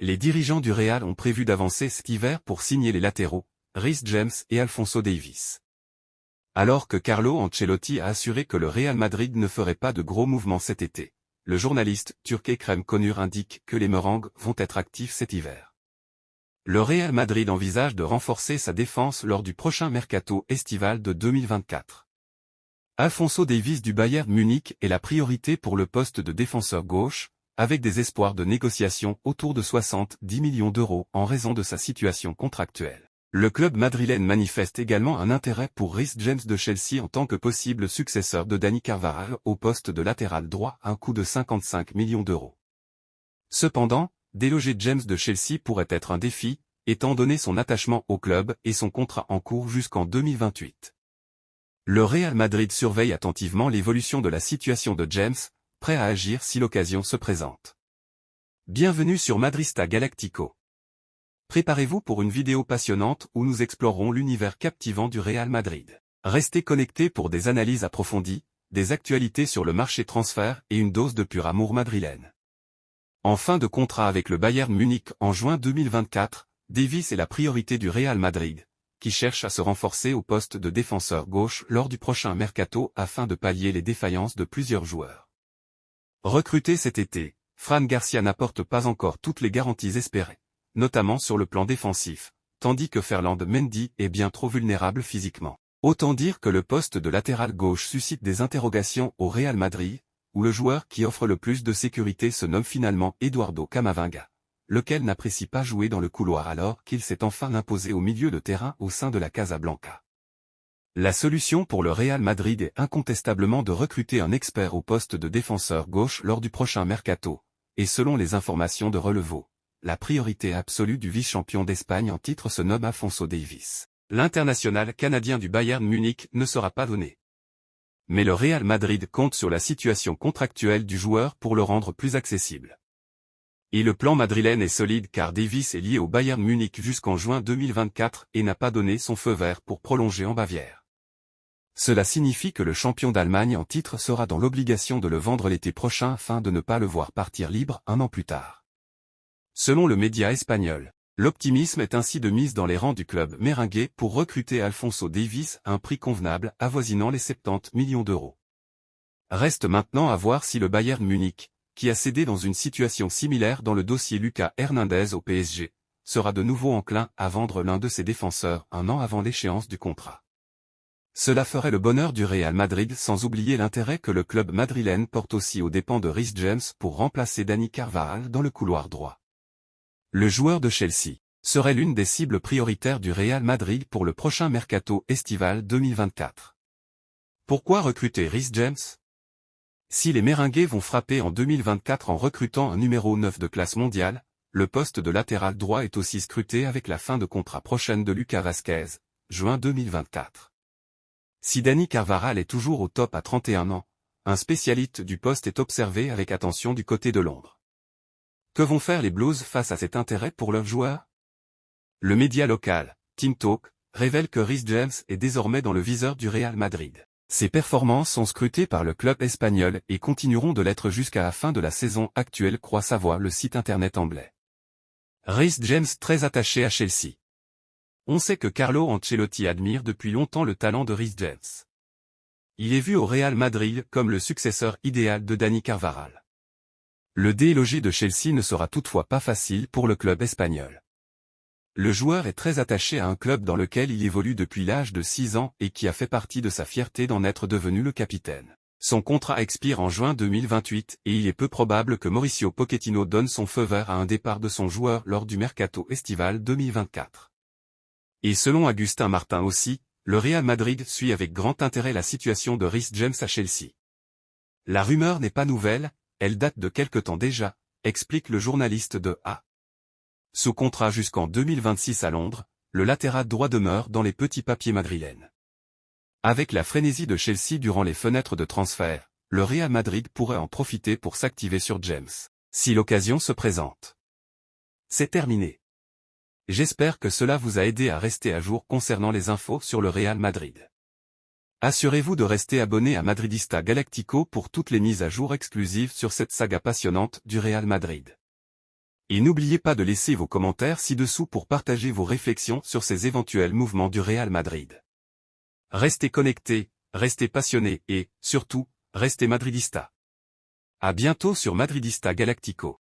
Les dirigeants du Real ont prévu d'avancer cet hiver pour signer les latéraux, Reece James et Alphonso Davies. Alors que Carlo Ancelotti a assuré que le Real Madrid ne ferait pas de gros mouvements cet été, le journaliste turc Ekrem Konur indique que les Merengues vont être actifs cet hiver. Le Real Madrid envisage de renforcer sa défense lors du prochain mercato estival de 2024. Alphonso Davies du Bayern Munich est la priorité pour le poste de défenseur gauche, avec des espoirs de négociation autour de 70 millions d'euros en raison de sa situation contractuelle. Le club madrilène manifeste également un intérêt pour Reece James de Chelsea en tant que possible successeur de Dani Carvajal au poste de latéral droit à un coût de 55 millions d'euros. Cependant, déloger James de Chelsea pourrait être un défi, étant donné son attachement au club et son contrat en cours jusqu'en 2028. Le Real Madrid surveille attentivement l'évolution de la situation de James, prêt à agir si l'occasion se présente. Bienvenue sur Madrista Galactico. Préparez-vous pour une vidéo passionnante où nous explorerons l'univers captivant du Real Madrid. Restez connectés pour des analyses approfondies, des actualités sur le marché transfert et une dose de pur amour madrilène. En fin de contrat avec le Bayern Munich en juin 2024, Davies est la priorité du Real Madrid, qui cherche à se renforcer au poste de défenseur gauche lors du prochain mercato afin de pallier les défaillances de plusieurs joueurs. Recruté cet été, Fran Garcia n'apporte pas encore toutes les garanties espérées, notamment sur le plan défensif, tandis que Ferland Mendy est bien trop vulnérable physiquement. Autant dire que le poste de latéral gauche suscite des interrogations au Real Madrid, où le joueur qui offre le plus de sécurité se nomme finalement Eduardo Camavinga, lequel n'apprécie pas jouer dans le couloir alors qu'il s'est enfin imposé au milieu de terrain au sein de la Casablanca. La solution pour le Real Madrid est incontestablement de recruter un expert au poste de défenseur gauche lors du prochain mercato, et selon les informations de Relevo, la priorité absolue du vice-champion d'Espagne en titre se nomme Alphonso Davies. L'international canadien du Bayern Munich ne sera pas donné. Mais le Real Madrid compte sur la situation contractuelle du joueur pour le rendre plus accessible. Et le plan madrilène est solide car Davies est lié au Bayern Munich jusqu'en juin 2024 et n'a pas donné son feu vert pour prolonger en Bavière. Cela signifie que le champion d'Allemagne en titre sera dans l'obligation de le vendre l'été prochain afin de ne pas le voir partir libre un an plus tard. Selon le média espagnol, l'optimisme est ainsi de mise dans les rangs du club merengue pour recruter Alphonso Davies à un prix convenable avoisinant les 70 millions d'euros. Reste maintenant à voir si le Bayern Munich, qui a cédé dans une situation similaire dans le dossier Lucas Hernandez au PSG, sera de nouveau enclin à vendre l'un de ses défenseurs un an avant l'échéance du contrat. Cela ferait le bonheur du Real Madrid sans oublier l'intérêt que le club madrilène porte aussi aux dépens de Reece James pour remplacer Dani Carvajal dans le couloir droit. Le joueur de Chelsea serait l'une des cibles prioritaires du Real Madrid pour le prochain mercato estival 2024. Pourquoi recruter Reece James? Si les Merengues vont frapper en 2024 en recrutant un numéro 9 de classe mondiale, le poste de latéral droit est aussi scruté avec la fin de contrat prochaine de Lucas Vázquez, juin 2024. Si Dani Carvajal est toujours au top à 31 ans, un spécialiste du poste est observé avec attention du côté de Londres. Que vont faire les Blues face à cet intérêt pour leurs joueurs? Le média local, Team Talk, révèle que Reece James est désormais dans le viseur du Real Madrid. Ses performances sont scrutées par le club espagnol et continueront de l'être jusqu'à la fin de la saison actuelle, croit savoir le site internet anglais. Reece James très attaché à Chelsea. On sait que Carlo Ancelotti admire depuis longtemps le talent de Reece James. Il est vu au Real Madrid comme le successeur idéal de Dani Carvajal. Le déloger de Chelsea ne sera toutefois pas facile pour le club espagnol. Le joueur est très attaché à un club dans lequel il évolue depuis l'âge de 6 ans et qui a fait partie de sa fierté d'en être devenu le capitaine. Son contrat expire en juin 2028 et il est peu probable que Mauricio Pochettino donne son feu vert à un départ de son joueur lors du mercato estival 2024. Et selon Agustin Martin aussi, le Real Madrid suit avec grand intérêt la situation de Reece James à Chelsea. La rumeur n'est pas nouvelle, elle date de quelque temps déjà, explique le journaliste de A. Sous contrat jusqu'en 2026 à Londres, le latéral droit demeure dans les petits papiers madrilènes. Avec la frénésie de Chelsea durant les fenêtres de transfert, le Real Madrid pourrait en profiter pour s'activer sur James, si l'occasion se présente. C'est terminé. J'espère que cela vous a aidé à rester à jour concernant les infos sur le Real Madrid. Assurez-vous de rester abonné à Madridista Galactico pour toutes les mises à jour exclusives sur cette saga passionnante du Real Madrid. Et n'oubliez pas de laisser vos commentaires ci-dessous pour partager vos réflexions sur ces éventuels mouvements du Real Madrid. Restez connectés, restez passionnés et, surtout, restez madridistas. À bientôt sur Madridista Galactico.